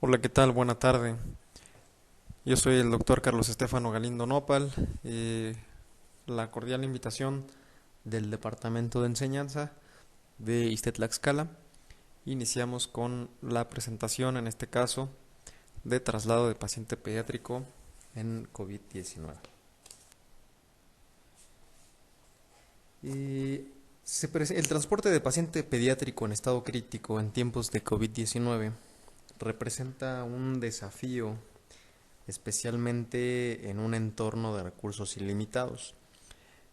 Hola, ¿qué tal? Buena tarde. Yo soy el doctor Carlos Estefano Galindo Nopal. La cordial invitación del Departamento de Enseñanza de ISTE Tlaxcala. Iniciamos con la presentación, en este caso, de traslado de paciente pediátrico en COVID-19. El transporte de paciente pediátrico en estado crítico en tiempos de COVID-19 representa un desafío, especialmente en un entorno de recursos ilimitados.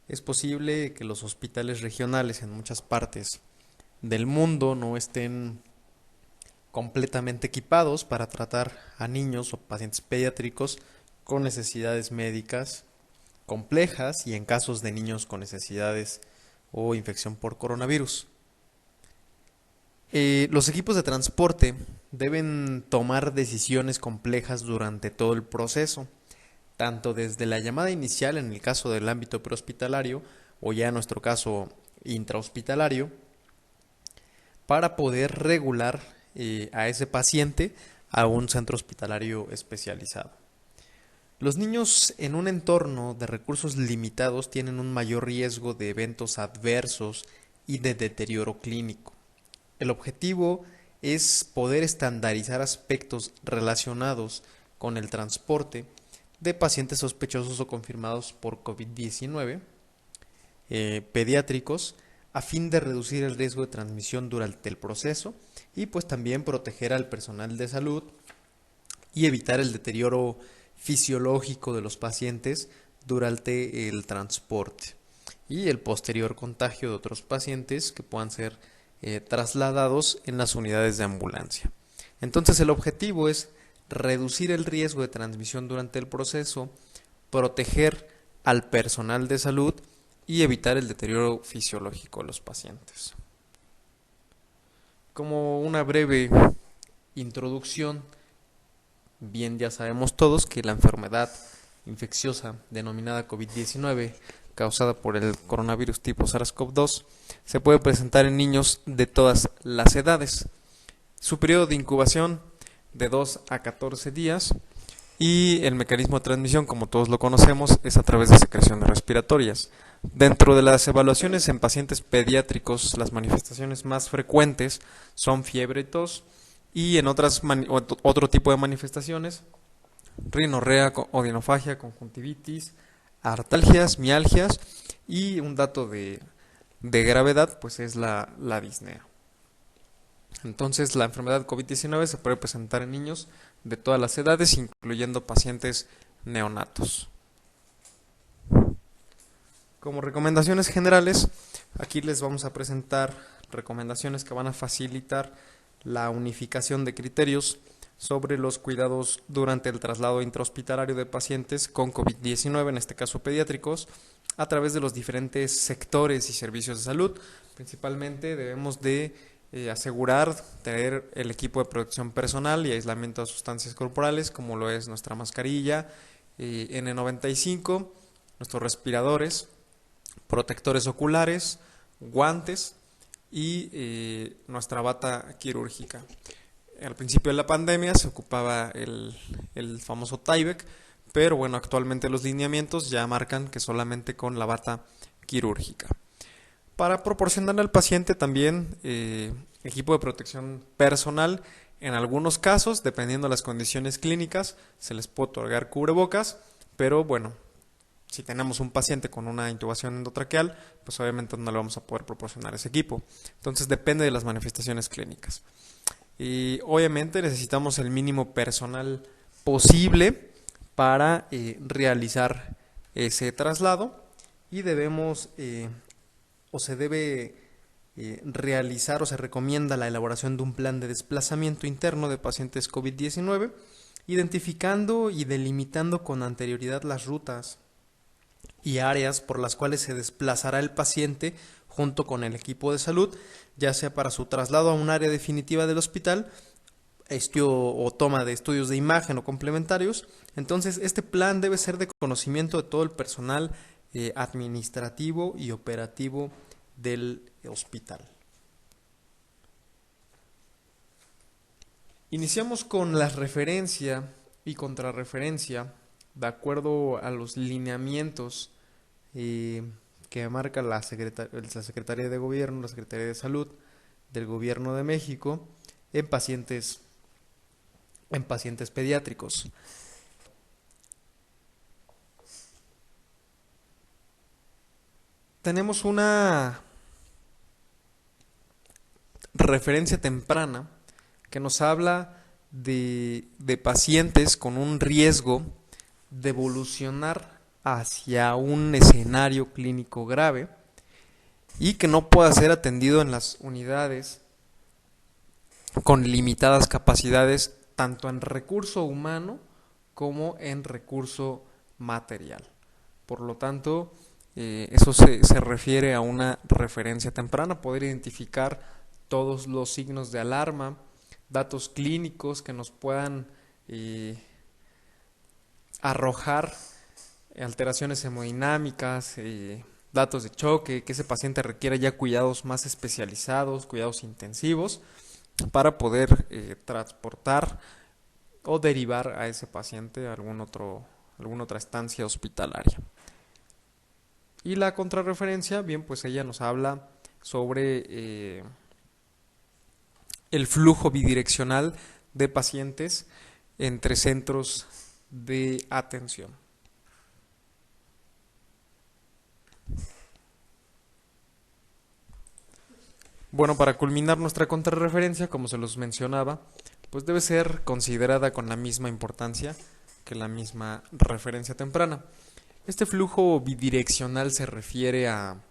Es posible que los hospitales regionales en muchas partes del mundo no estén completamente equipados para tratar a niños o pacientes pediátricos con necesidades médicas complejas y en casos de niños con necesidades o infección por coronavirus. Los equipos de transporte deben tomar decisiones complejas durante todo el proceso, tanto desde la llamada inicial en el caso del ámbito prehospitalario o ya en nuestro caso intrahospitalario, para poder regular a ese paciente a un centro hospitalario especializado. Los niños en un entorno de recursos limitados tienen un mayor riesgo de eventos adversos y de deterioro clínico. El objetivo es poder estandarizar aspectos relacionados con el transporte de pacientes sospechosos o confirmados por COVID-19 pediátricos a fin de reducir el riesgo de transmisión durante el proceso y pues también proteger al personal de salud y evitar el deterioro fisiológico de los pacientes durante el transporte y el posterior contagio de otros pacientes que puedan ser trasladados en las unidades de ambulancia. Entonces el objetivo es reducir el riesgo de transmisión durante el proceso, proteger al personal de salud y evitar el deterioro fisiológico de los pacientes. Como una breve introducción, bien ya sabemos todos que la enfermedad infecciosa denominada COVID-19, causada por el coronavirus tipo SARS-CoV-2, se puede presentar en niños de todas las edades. Su periodo de incubación de 2 a 14 días y el mecanismo de transmisión, como todos lo conocemos, es a través de secreciones respiratorias. Dentro de las evaluaciones en pacientes pediátricos, las manifestaciones más frecuentes son fiebre y tos, y en otro tipo de manifestaciones, rinorrea, odinofagia, conjuntivitis, artalgias, mialgias, y un dato de gravedad pues es la disnea. Entonces la enfermedad COVID-19 se puede presentar en niños de todas las edades, incluyendo pacientes neonatos. Como recomendaciones generales, aquí les vamos a presentar recomendaciones que van a facilitar la unificación de criterios sobre los cuidados durante el traslado intrahospitalario de pacientes con COVID-19, en este caso pediátricos, a través de los diferentes sectores y servicios de salud. Principalmente debemos de asegurar tener el equipo de protección personal y aislamiento de sustancias corporales, como lo es nuestra mascarilla, N95, nuestros respiradores, protectores oculares, guantes y nuestra bata quirúrgica. Al principio de la pandemia se ocupaba el famoso Tyvek, pero bueno, actualmente los lineamientos ya marcan que solamente con la bata quirúrgica. Para proporcionarle al paciente también equipo de protección personal, en algunos casos, dependiendo de las condiciones clínicas, se les puede otorgar cubrebocas, pero bueno, si tenemos un paciente con una intubación endotraqueal, pues obviamente no le vamos a poder proporcionar ese equipo. Entonces depende de las manifestaciones clínicas. Y obviamente necesitamos el mínimo personal posible para realizar ese traslado y debemos o se debe realizar o se recomienda la elaboración de un plan de desplazamiento interno de pacientes COVID-19, identificando y delimitando con anterioridad las rutas y áreas por las cuales se desplazará el paciente junto con el equipo de salud, ya sea para su traslado a un área definitiva del hospital, estudio o toma de estudios de imagen o complementarios. Entonces, este plan debe ser de conocimiento de todo el personal administrativo y operativo del hospital. Iniciamos con la referencia y contrarreferencia de acuerdo a los lineamientos eh, que marca la Secretaría de Gobierno, la Secretaría de Salud del Gobierno de México en pacientes pediátricos. Tenemos una referencia temprana que nos habla de pacientes con un riesgo de evolucionar hacia un escenario clínico grave y que no pueda ser atendido en las unidades con limitadas capacidades tanto en recurso humano como en recurso material. Por lo tanto, eso se refiere a una referencia temprana, poder identificar todos los signos de alarma, datos clínicos que nos puedan arrojar alteraciones hemodinámicas, datos de choque, que ese paciente requiera ya cuidados más especializados, cuidados intensivos, para poder transportar o derivar a ese paciente a alguna otra estancia hospitalaria. Y la contrarreferencia, bien, pues ella nos habla sobre el flujo bidireccional de pacientes entre centros de atención. Bueno, para culminar nuestra contrarreferencia, como se los mencionaba, pues debe ser considerada con la misma importancia que la misma referencia temprana. Este flujo bidireccional se refiere a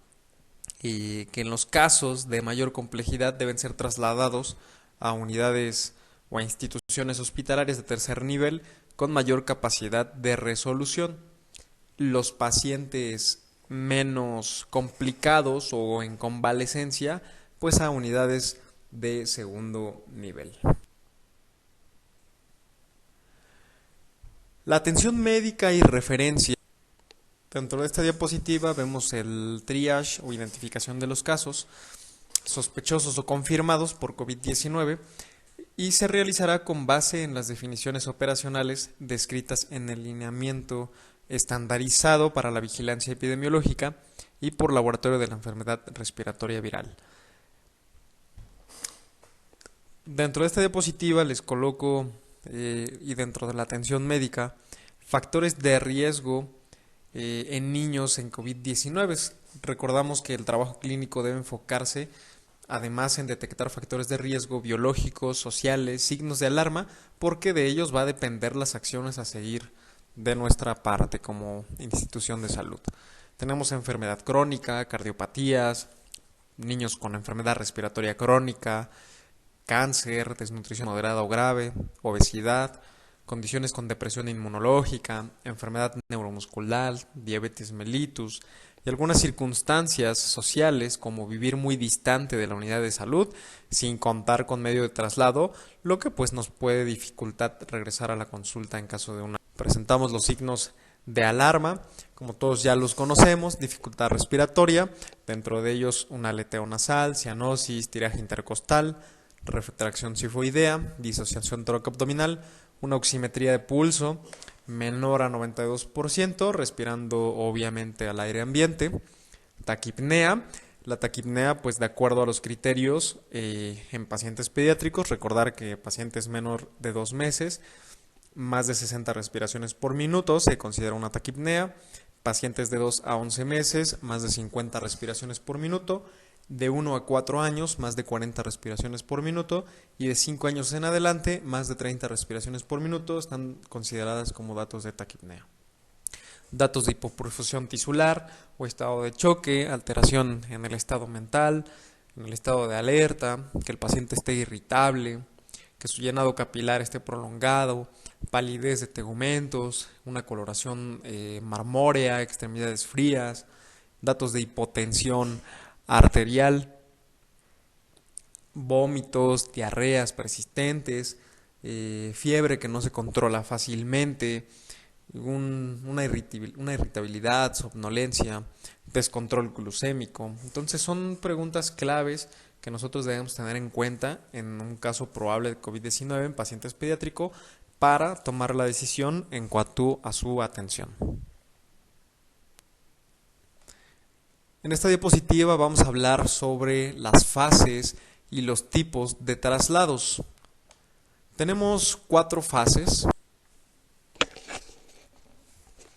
que en los casos de mayor complejidad deben ser trasladados a unidades o a instituciones hospitalarias de tercer nivel con mayor capacidad de resolución. Los pacientes menos complicados o en convalecencia, pues a unidades de segundo nivel. La atención médica y referencia. Dentro de esta diapositiva vemos el triage o identificación de los casos sospechosos o confirmados por COVID-19 y se realizará con base en las definiciones operacionales descritas en el lineamiento estandarizado para la vigilancia epidemiológica y por laboratorio de la enfermedad respiratoria viral. Dentro de esta diapositiva les coloco, y dentro de la atención médica, factores de riesgo en niños en COVID-19. Recordamos que el trabajo clínico debe enfocarse además en detectar factores de riesgo biológicos, sociales, signos de alarma, porque de ellos va a depender las acciones a seguir de nuestra parte como institución de salud. Tenemos enfermedad crónica, cardiopatías, niños con enfermedad respiratoria crónica, cáncer, desnutrición moderada o grave, obesidad, condiciones con depresión inmunológica, enfermedad neuromuscular, diabetes mellitus y algunas circunstancias sociales como vivir muy distante de la unidad de salud sin contar con medio de traslado, lo que pues nos puede dificultar regresar a la consulta en caso de una. Presentamos los signos de alarma, como todos ya los conocemos, dificultad respiratoria, dentro de ellos un aleteo nasal, cianosis, tiraje intercostal, retracción sifoidea, disociación toracoabdominal, una oximetría de pulso menor a 92%, respirando obviamente al aire ambiente, taquipnea. La taquipnea, pues de acuerdo a los criterios en pacientes pediátricos, recordar que pacientes menor de 2 meses, más de 60 respiraciones por minuto, se considera una taquipnea. Pacientes de 2 a 11 meses, más de 50 respiraciones por minuto. De 1 a 4 años, más de 40 respiraciones por minuto, y de 5 años en adelante, más de 30 respiraciones por minuto, están consideradas como datos de taquipnea. Datos de hipoperfusión tisular o estado de choque, alteración en el estado mental, en el estado de alerta, que el paciente esté irritable, que su llenado capilar esté prolongado, palidez de tegumentos, una coloración marmórea, extremidades frías, datos de hipotensión arterial, vómitos, diarreas persistentes, fiebre que no se controla fácilmente, una irritabilidad, somnolencia, descontrol glucémico. Entonces son preguntas claves que nosotros debemos tener en cuenta en un caso probable de COVID-19 en pacientes pediátricos para tomar la decisión en cuanto a su atención. En esta diapositiva vamos a hablar sobre las fases y los tipos de traslados. Tenemos 4 fases.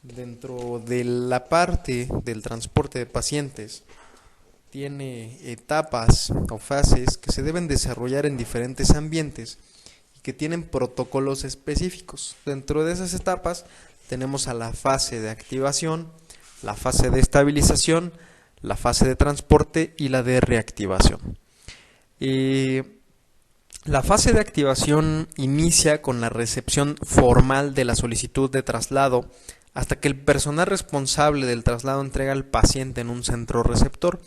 Dentro de la parte del transporte de pacientes tiene etapas o fases que se deben desarrollar en diferentes ambientes y que tienen protocolos específicos. Dentro de esas etapas tenemos a la fase de activación, la fase de estabilización, la fase de transporte y la de reactivación. La fase de activación inicia con la recepción formal de la solicitud de traslado hasta que el personal responsable del traslado entrega al paciente en un centro receptor.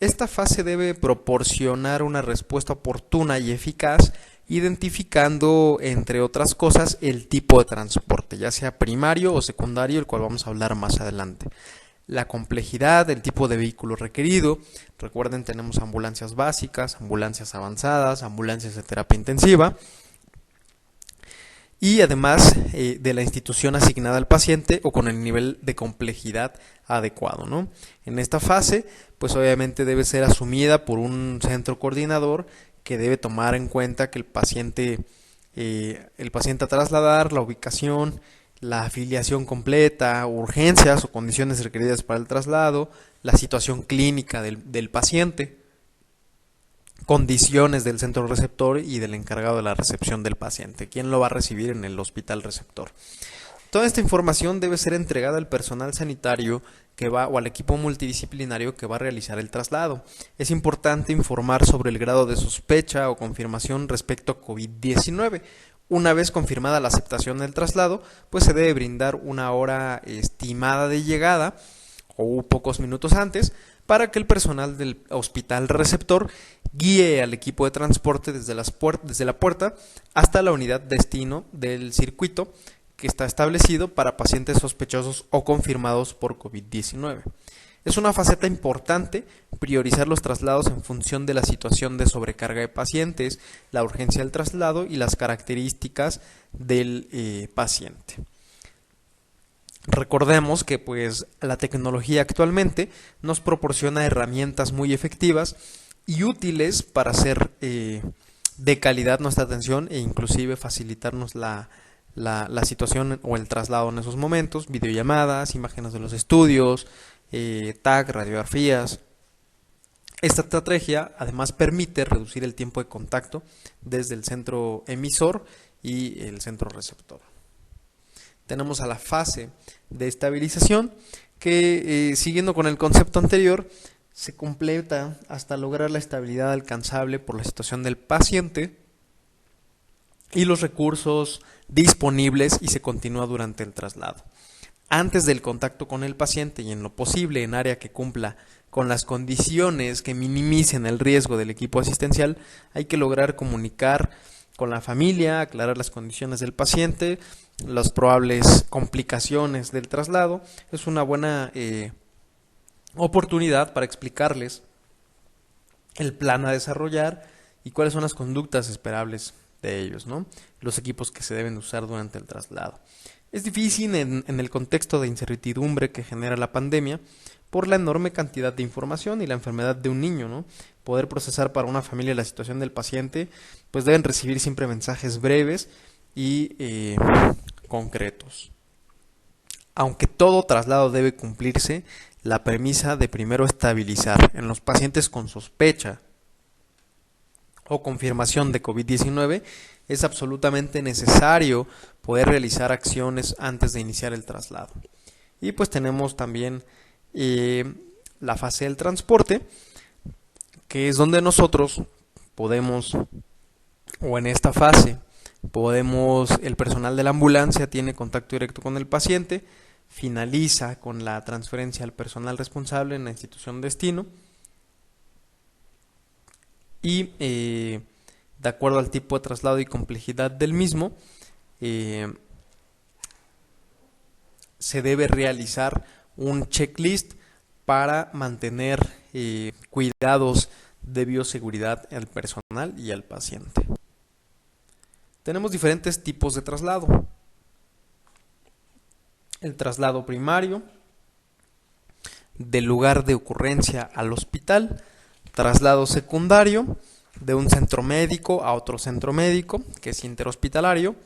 Esta fase debe proporcionar una respuesta oportuna y eficaz, identificando, entre otras cosas, el tipo de transporte, ya sea primario o secundario, el cual vamos a hablar más adelante. La complejidad, el tipo de vehículo requerido. Recuerden, tenemos ambulancias básicas, ambulancias avanzadas, ambulancias de terapia intensiva. Y además de la institución asignada al paciente o con el nivel de complejidad adecuado, ¿no? En esta fase, pues obviamente debe ser asumida por un centro coordinador que debe tomar en cuenta que el paciente a trasladar, la ubicación, la afiliación completa, urgencias o condiciones requeridas para el traslado, la situación clínica del paciente, condiciones del centro receptor y del encargado de la recepción del paciente, quién lo va a recibir en el hospital receptor. Toda esta información debe ser entregada al personal sanitario o al equipo multidisciplinario que va a realizar el traslado. Es importante informar sobre el grado de sospecha o confirmación respecto a COVID-19. Una vez confirmada la aceptación del traslado, pues se debe brindar una hora estimada de llegada o pocos minutos antes para que el personal del hospital receptor guíe al equipo de transporte desde la puerta hasta la unidad destino del circuito que está establecido para pacientes sospechosos o confirmados por COVID-19. Es una faceta importante priorizar los traslados en función de la situación de sobrecarga de pacientes, la urgencia del traslado y las características del paciente. Recordemos que pues la tecnología actualmente nos proporciona herramientas muy efectivas y útiles para hacer de calidad nuestra atención e inclusive facilitarnos la situación o el traslado en esos momentos, videollamadas, imágenes de los estudios, TAC, radiografías. Esta estrategia además permite reducir el tiempo de contacto desde el centro emisor y el centro receptor. Tenemos a la fase de estabilización que, siguiendo con el concepto anterior, se completa hasta lograr la estabilidad alcanzable por la situación del paciente y los recursos disponibles y se continúa durante el traslado. Antes del contacto con el paciente y en lo posible en área que cumpla con las condiciones que minimicen el riesgo del equipo asistencial, hay que lograr comunicar con la familia, aclarar las condiciones del paciente, las probables complicaciones del traslado. Es una buena oportunidad para explicarles el plan a desarrollar y cuáles son las conductas esperables de ellos, ¿no? Los equipos que se deben usar durante el traslado. Es difícil en el contexto de incertidumbre que genera la pandemia por la enorme cantidad de información y la enfermedad de un niño, ¿no? Poder procesar para una familia la situación del paciente, pues deben recibir siempre mensajes breves y concretos. Aunque todo traslado debe cumplirse, la premisa de primero estabilizar en los pacientes con sospecha o confirmación de COVID-19 es absolutamente necesario poder realizar acciones antes de iniciar el traslado. Y pues tenemos también la fase del transporte, que es donde nosotros podemos, o en esta fase, el personal de la ambulancia tiene contacto directo con el paciente, finaliza con la transferencia al personal responsable en la institución destino y de acuerdo al tipo de traslado y complejidad del mismo, se debe realizar un checklist para mantener cuidados de bioseguridad al personal y al paciente. Tenemos diferentes tipos de traslado. El traslado primario, del lugar de ocurrencia al hospital. Traslado secundario, de un centro médico a otro centro médico, que es interhospitalario.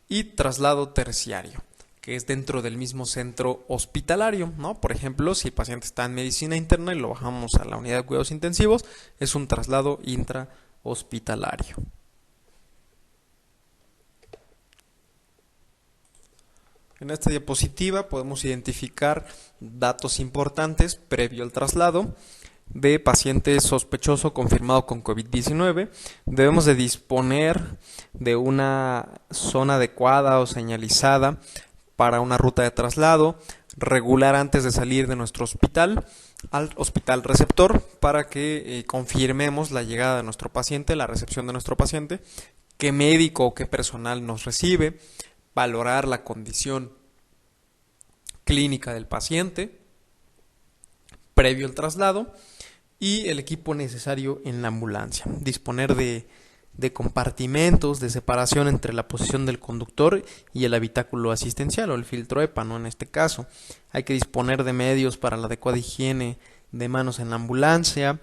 Y traslado terciario, que es dentro del mismo centro hospitalario, ¿no? Por ejemplo, si el paciente está en medicina interna y lo bajamos a la unidad de cuidados intensivos, es un traslado intrahospitalario. En esta diapositiva podemos identificar datos importantes previo al traslado de paciente sospechoso confirmado con COVID-19. Debemos de disponer de una zona adecuada o señalizada para una ruta de traslado, regular antes de salir de nuestro hospital al hospital receptor para que confirmemos la llegada de nuestro paciente, la recepción de nuestro paciente, qué médico o qué personal nos recibe, valorar la condición clínica del paciente previo al traslado y el equipo necesario en la ambulancia. Disponer de compartimentos de separación entre la posición del conductor y el habitáculo asistencial o el filtro EPA, ¿no? En este caso, hay que disponer de medios para la adecuada higiene de manos en la ambulancia,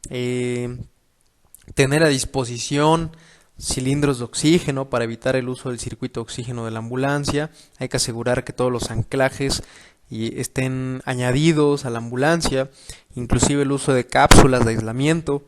tener a disposición cilindros de oxígeno para evitar el uso del circuito de oxígeno de la ambulancia. Hay que asegurar que todos los anclajes estén añadidos a la ambulancia, inclusive el uso de cápsulas de aislamiento.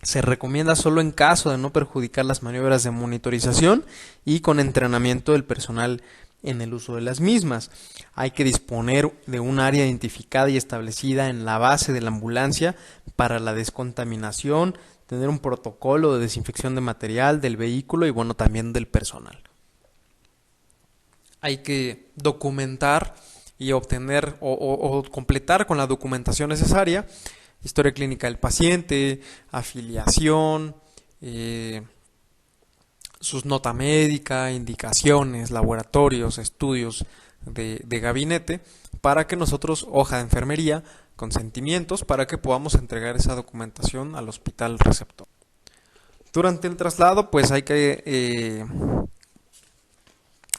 Se recomienda solo en caso de no perjudicar las maniobras de monitorización y con entrenamiento del personal en el uso de las mismas. Hay que disponer de un área identificada y establecida en la base de la ambulancia para la descontaminación, tener un protocolo de desinfección de material del vehículo y bueno, también del personal. Hay que documentar y obtener o completar con la documentación necesaria historia clínica del paciente, afiliación, sus nota médica, indicaciones, laboratorios, estudios de gabinete, para que nosotros, hoja de enfermería, consentimientos, para que podamos entregar esa documentación al hospital receptor. Durante el traslado, pues hay que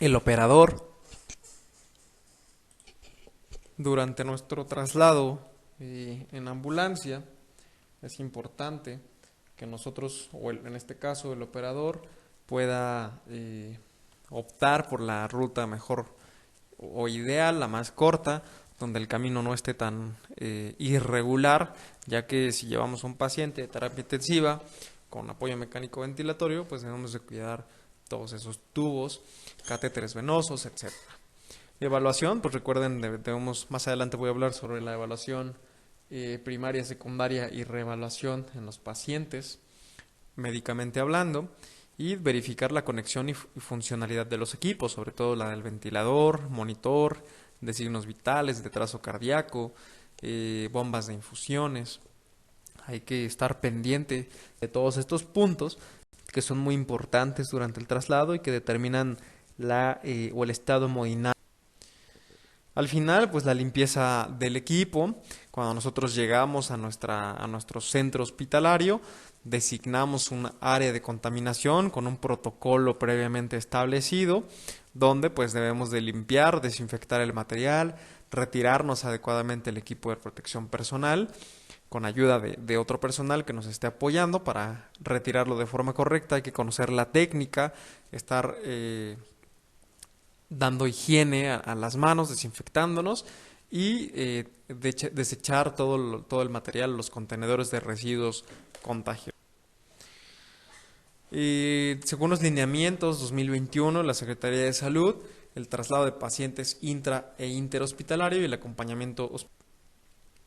el operador, durante nuestro traslado en ambulancia, es importante que nosotros, o en este caso el operador, pueda optar por la ruta mejor o ideal, la más corta, donde el camino no esté tan irregular, ya que si llevamos a un paciente de terapia intensiva con apoyo mecánico ventilatorio, pues debemos de cuidar todos esos tubos, catéteres venosos, etc. Evaluación, pues recuerden, debemos, más adelante voy a hablar sobre la evaluación primaria, secundaria y reevaluación en los pacientes, médicamente hablando, y verificar la conexión y funcionalidad de los equipos, sobre todo la del ventilador, monitor de signos vitales, de trazo cardíaco, bombas de infusiones. Hay que estar pendiente de todos estos puntos que son muy importantes durante el traslado y que determinan el estado hemodinámico. Al final, pues la limpieza del equipo. Cuando nosotros llegamos a nuestro centro hospitalario, designamos un área de contaminación con un protocolo previamente establecido, donde pues debemos de limpiar, desinfectar el material, retirarnos adecuadamente el equipo de protección personal, con ayuda de otro personal que nos esté apoyando para retirarlo de forma correcta. Hay que conocer la técnica, estar dando higiene a las manos, desinfectándonos y desechar todo el material, los contenedores de residuos contagiosos. Según los lineamientos 2021, la Secretaría de Salud, el traslado de pacientes intra e interhospitalario y el acompañamiento hospitalario.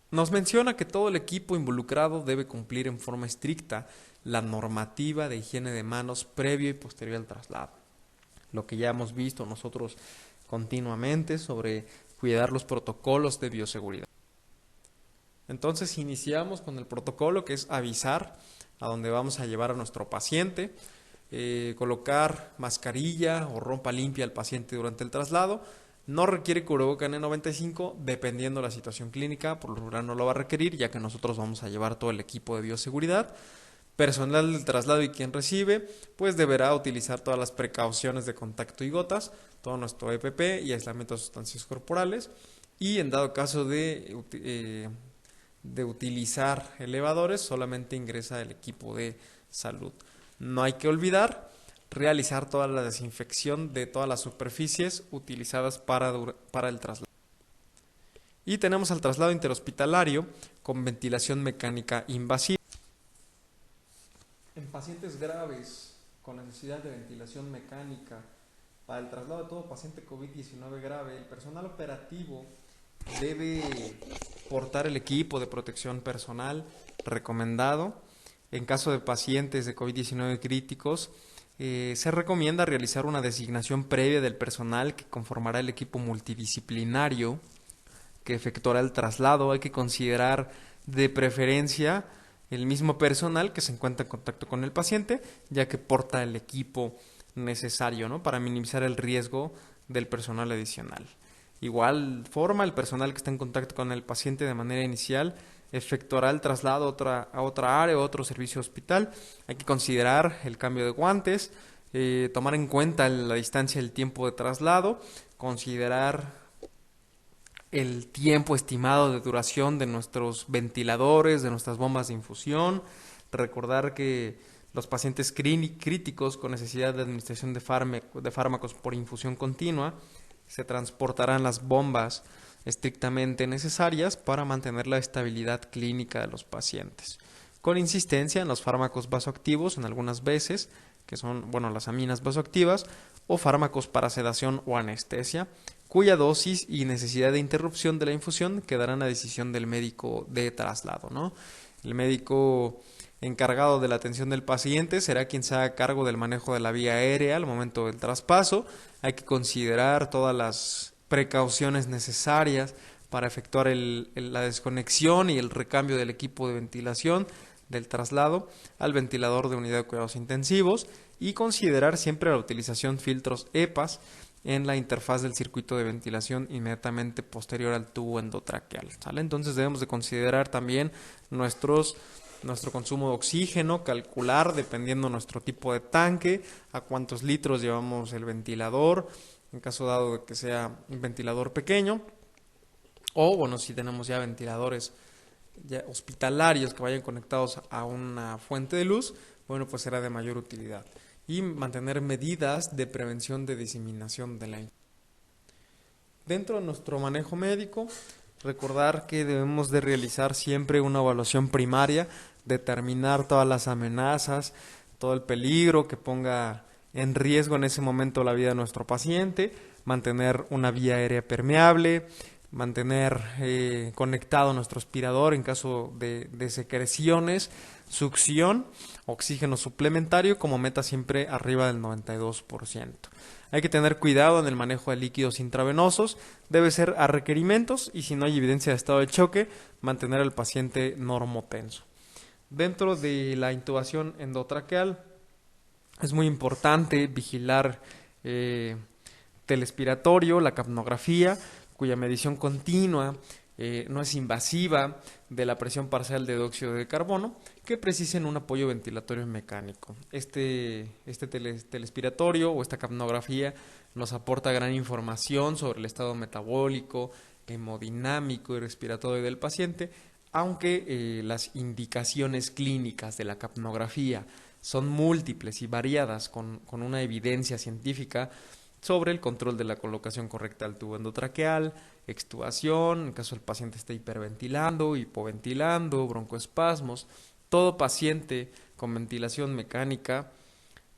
Nos menciona que todo el equipo involucrado debe cumplir en forma estricta la normativa de higiene de manos previo y posterior al traslado. Lo que ya hemos visto nosotros continuamente sobre cuidar los protocolos de bioseguridad. Entonces iniciamos con el protocolo, que es avisar a dónde vamos a llevar a nuestro paciente, colocar mascarilla o ropa limpia al paciente durante el traslado, No requiere cubreboca N95 dependiendo de la situación clínica, por lo general no lo va a requerir ya que nosotros vamos a llevar todo el equipo de bioseguridad. Personal del traslado y quien recibe, pues deberá utilizar todas las precauciones de contacto y gotas, todo nuestro EPP y aislamiento de sustancias corporales, y en dado caso de utilizar elevadores, solamente ingresa el equipo de salud. No hay que olvidar realizar toda la desinfección de todas las superficies utilizadas para el traslado. Y tenemos al traslado interhospitalario con ventilación mecánica invasiva. En pacientes graves con necesidad de ventilación mecánica, para el traslado de todo paciente COVID-19 grave, el personal operativo debe portar el equipo de protección personal recomendado. En caso de pacientes de COVID-19 críticos, se recomienda realizar una designación previa del personal que conformará el equipo multidisciplinario que efectuará el traslado. Hay que considerar de preferencia el mismo personal que se encuentra en contacto con el paciente, ya que porta el equipo necesario, ¿no?, para minimizar el riesgo del personal adicional. Igual forma, el personal que está en contacto con el paciente de manera inicial efectuará el traslado a otra área o otro servicio hospital. Hay que considerar el cambio de guantes, tomar en cuenta la distancia y el tiempo de traslado, considerar el tiempo estimado de duración de nuestros ventiladores, de nuestras bombas de infusión. Recordar que los pacientes críticos con necesidad de administración de fármacos por infusión continua se transportarán las bombas estrictamente necesarias para mantener la estabilidad clínica de los pacientes. Con insistencia en los fármacos vasoactivos en algunas veces, que son, las aminas vasoactivas, o fármacos para sedación o anestesia, cuya dosis y necesidad de interrupción de la infusión quedarán a decisión del médico de traslado, ¿no? El médico encargado de la atención del paciente será quien se haga cargo del manejo de la vía aérea al momento del traspaso. Hay que considerar todas las precauciones necesarias para efectuar la desconexión y el recambio del equipo de ventilación del traslado al ventilador de unidad de cuidados intensivos, y considerar siempre la utilización filtros EPAS en la interfaz del circuito de ventilación inmediatamente posterior al tubo endotraqueal, ¿sale? Entonces debemos de considerar también nuestro consumo de oxígeno, calcular dependiendo nuestro tipo de tanque, a cuántos litros llevamos el ventilador, en caso dado de que sea un ventilador pequeño, o si tenemos ya ventiladores ya hospitalarios que vayan conectados a una fuente de luz, pues será de mayor utilidad. Y mantener medidas de prevención de diseminación de la infección. Dentro de nuestro manejo médico, recordar que debemos de realizar siempre una evaluación primaria, determinar todas las amenazas, todo el peligro que ponga en riesgo en ese momento la vida de nuestro paciente, mantener una vía aérea permeable, mantener conectado nuestro aspirador en caso de secreciones, succión, oxígeno suplementario, como meta siempre arriba del 92%. Hay que tener cuidado en el manejo de líquidos intravenosos, debe ser a requerimientos, y si no hay evidencia de estado de choque, mantener al paciente normotenso. Dentro de la intubación endotraqueal es muy importante vigilar telespiratorio, la capnografía, cuya medición continua no es invasiva de la presión parcial de dióxido de carbono, que precisen un apoyo ventilatorio mecánico. Este telespiratorio o esta capnografía nos aporta gran información sobre el estado metabólico, hemodinámico y respiratorio del paciente, aunque las indicaciones clínicas de la capnografía son múltiples y variadas, con una evidencia científica sobre el control de la colocación correcta del tubo endotraqueal, extubación, en caso el paciente esté hiperventilando, hipoventilando, broncoespasmos. Todo paciente con ventilación mecánica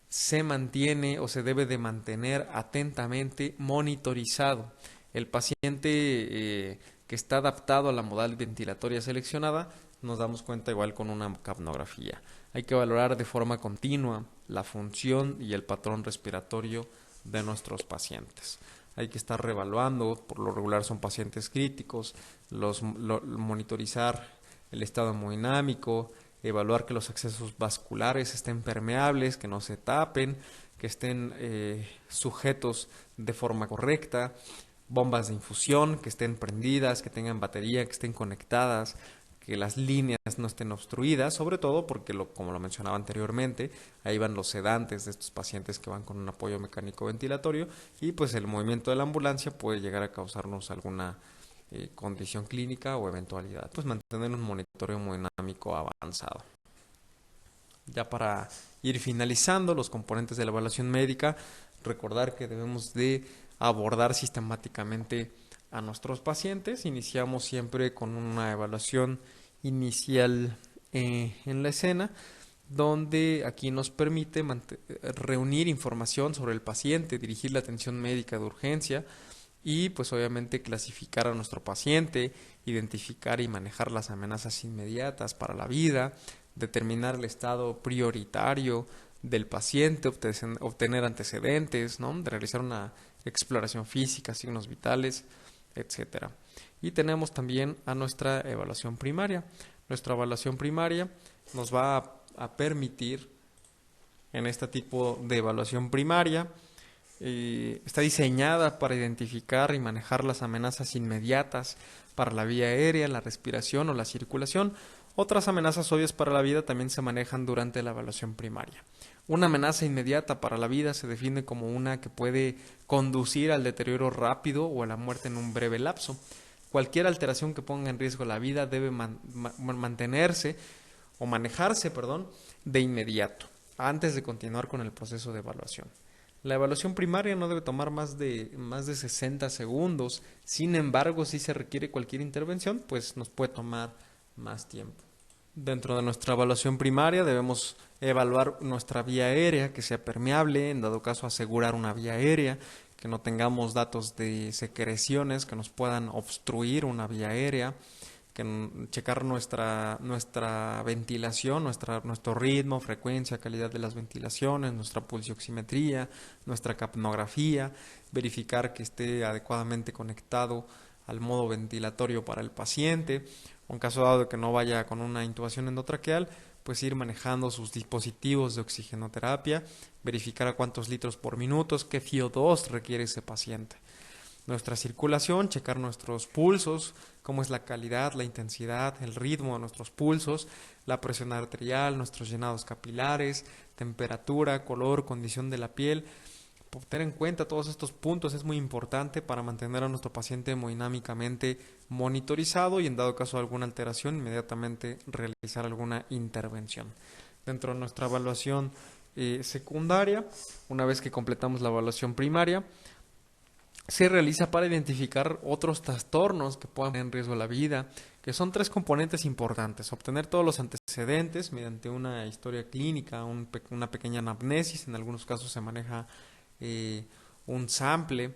se mantiene o se debe de mantener atentamente monitorizado. El paciente que está adaptado a la modalidad ventilatoria seleccionada, nos damos cuenta igual con una capnografía. Hay que valorar de forma continua la función y el patrón respiratorio de nuestros pacientes. Hay que estar reevaluando, por lo regular son pacientes críticos, monitorizar el estado hemodinámico, evaluar que los accesos vasculares estén permeables, que no se tapen, que estén sujetos de forma correcta, bombas de infusión que estén prendidas, que tengan batería, que estén conectadas, que las líneas no estén obstruidas, sobre todo porque, como lo mencionaba anteriormente, ahí van los sedantes de estos pacientes que van con un apoyo mecánico ventilatorio y pues el movimiento de la ambulancia puede llegar a causarnos alguna condición clínica o eventualidad. Pues mantener un monitoreo hemodinámico avanzado. Ya para ir finalizando los componentes de la evaluación médica, recordar que debemos de abordar sistemáticamente a nuestros pacientes. Iniciamos siempre con una evaluación inicial en la escena, donde aquí nos permite reunir información sobre el paciente, dirigir la atención médica de urgencia y pues obviamente clasificar a nuestro paciente, identificar y manejar las amenazas inmediatas para la vida, determinar el estado prioritario del paciente, obtener antecedentes, ¿no? De realizar una exploración física, signos vitales, etcétera. Y tenemos también a nuestra evaluación primaria. Nuestra evaluación primaria nos va a permitir, en este tipo de evaluación primaria, está diseñada para identificar y manejar las amenazas inmediatas para la vía aérea, la respiración o la circulación. Otras amenazas obvias para la vida también se manejan durante la evaluación primaria. Una amenaza inmediata para la vida se define como una que puede conducir al deterioro rápido o a la muerte en un breve lapso. Cualquier alteración que ponga en riesgo la vida debe mantenerse o manejarse, de inmediato, antes de continuar con el proceso de evaluación. La evaluación primaria no debe tomar más de 60 segundos. Sin embargo, si se requiere cualquier intervención, pues nos puede tomar más tiempo. Dentro de nuestra evaluación primaria debemos evaluar nuestra vía aérea, que sea permeable, en dado caso asegurar una vía aérea, que no tengamos datos de secreciones que nos puedan obstruir una vía aérea, checar nuestra ventilación, nuestro ritmo, frecuencia, calidad de las ventilaciones, nuestra pulsioximetría, nuestra capnografía, verificar que esté adecuadamente conectado al modo ventilatorio para el paciente. En caso dado de que no vaya con una intubación endotraqueal, pues ir manejando sus dispositivos de oxigenoterapia, verificar a cuántos litros por minuto, qué FiO2 requiere ese paciente. Nuestra circulación, checar nuestros pulsos, cómo es la calidad, la intensidad, el ritmo de nuestros pulsos, la presión arterial, nuestros llenados capilares, temperatura, color, condición de la piel. Tener en cuenta todos estos puntos es muy importante para mantener a nuestro paciente hemodinámicamente monitorizado y en dado caso de alguna alteración inmediatamente realizar alguna intervención. Dentro de nuestra evaluación secundaria, una vez que completamos la evaluación primaria, se realiza para identificar otros trastornos que puedan poner en riesgo la vida, que son 3 componentes importantes: obtener todos los antecedentes mediante una historia clínica, una pequeña anamnesis, en algunos casos se maneja un sample,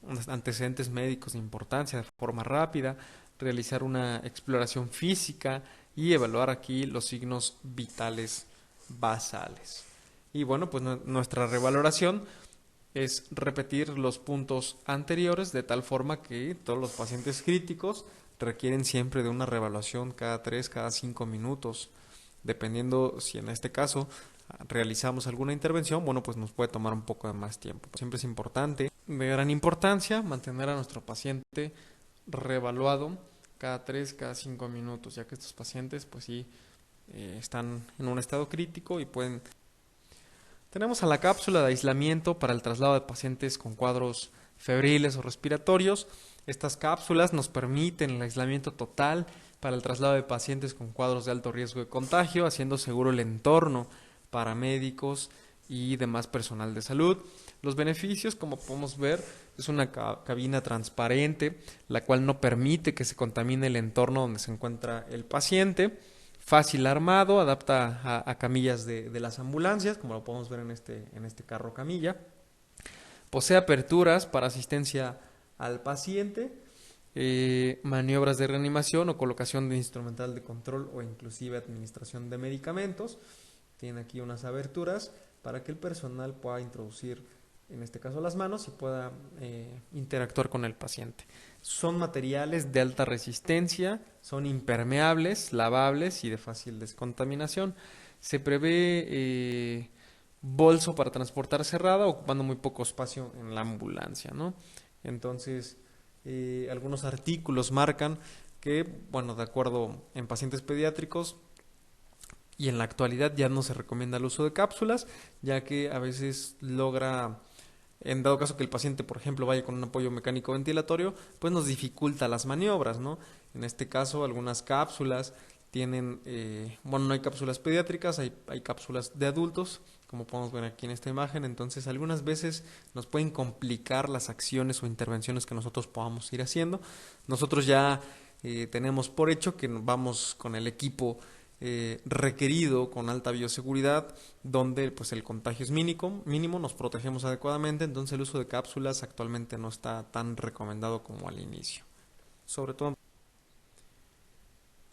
unos antecedentes médicos de importancia de forma rápida, realizar una exploración física y evaluar aquí los signos vitales basales. Y bueno, pues nuestra revaloración es repetir los puntos anteriores de tal forma que todos los pacientes críticos requieren siempre de una reevaluación cada 3, cada 5 minutos, dependiendo si en este caso realizamos alguna intervención, bueno, pues nos puede tomar un poco de más tiempo. Siempre es importante, de gran importancia, mantener a nuestro paciente reevaluado cada 3, cada 5 minutos, ya que estos pacientes pues sí están en un estado crítico y pueden... Tenemos a la cápsula de aislamiento para el traslado de pacientes con cuadros febriles o respiratorios. Estas cápsulas nos permiten el aislamiento total para el traslado de pacientes con cuadros de alto riesgo de contagio, haciendo seguro el entorno para médicos y demás personal de salud. Los beneficios, como podemos ver, es una cabina transparente, la cual no permite que se contamine el entorno donde se encuentra el paciente. Fácil armado, adapta a camillas de las ambulancias, como lo podemos ver en este carro camilla. Posee aperturas para asistencia al paciente, maniobras de reanimación o colocación de instrumental de control o inclusive administración de medicamentos. Tiene aquí unas aberturas para que el personal pueda introducir, en este caso las manos, y pueda interactuar con el paciente. Son materiales de alta resistencia, son impermeables, lavables y de fácil descontaminación. Se prevé bolso para transportar cerrada, ocupando muy poco espacio en la ambulancia, ¿no? Entonces, algunos artículos marcan que, bueno, de acuerdo en pacientes pediátricos y en la actualidad ya no se recomienda el uso de cápsulas, ya que a veces logra, en dado caso que el paciente, por ejemplo, vaya con un apoyo mecánico ventilatorio, pues nos dificulta las maniobras, ¿no? En este caso, algunas cápsulas tienen, bueno, no hay cápsulas pediátricas, hay cápsulas de adultos, como podemos ver aquí en esta imagen, entonces algunas veces nos pueden complicar las acciones o intervenciones que nosotros podamos ir haciendo. Nosotros ya tenemos por hecho que vamos con el equipo requerido con alta bioseguridad, donde pues el contagio es mínimo, nos protegemos adecuadamente, entonces el uso de cápsulas actualmente no está tan recomendado como al inicio. Sobre todo.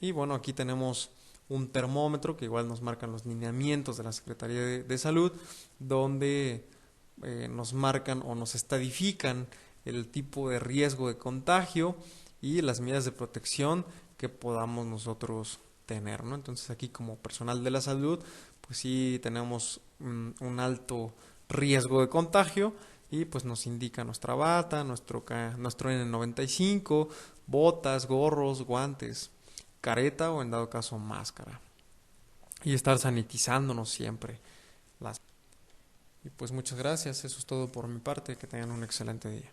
Y bueno, aquí tenemos un termómetro que igual nos marcan los lineamientos de la Secretaría de Salud, donde nos marcan o nos estadifican el tipo de riesgo de contagio y las medidas de protección que podamos nosotros tener, ¿no? Entonces aquí como personal de la salud, pues sí tenemos un alto riesgo de contagio y pues nos indica nuestra bata, nuestro N95, botas, gorros, guantes, careta o en dado caso máscara. Y estar sanitizándonos siempre. Y pues muchas gracias, eso es todo por mi parte, que tengan un excelente día.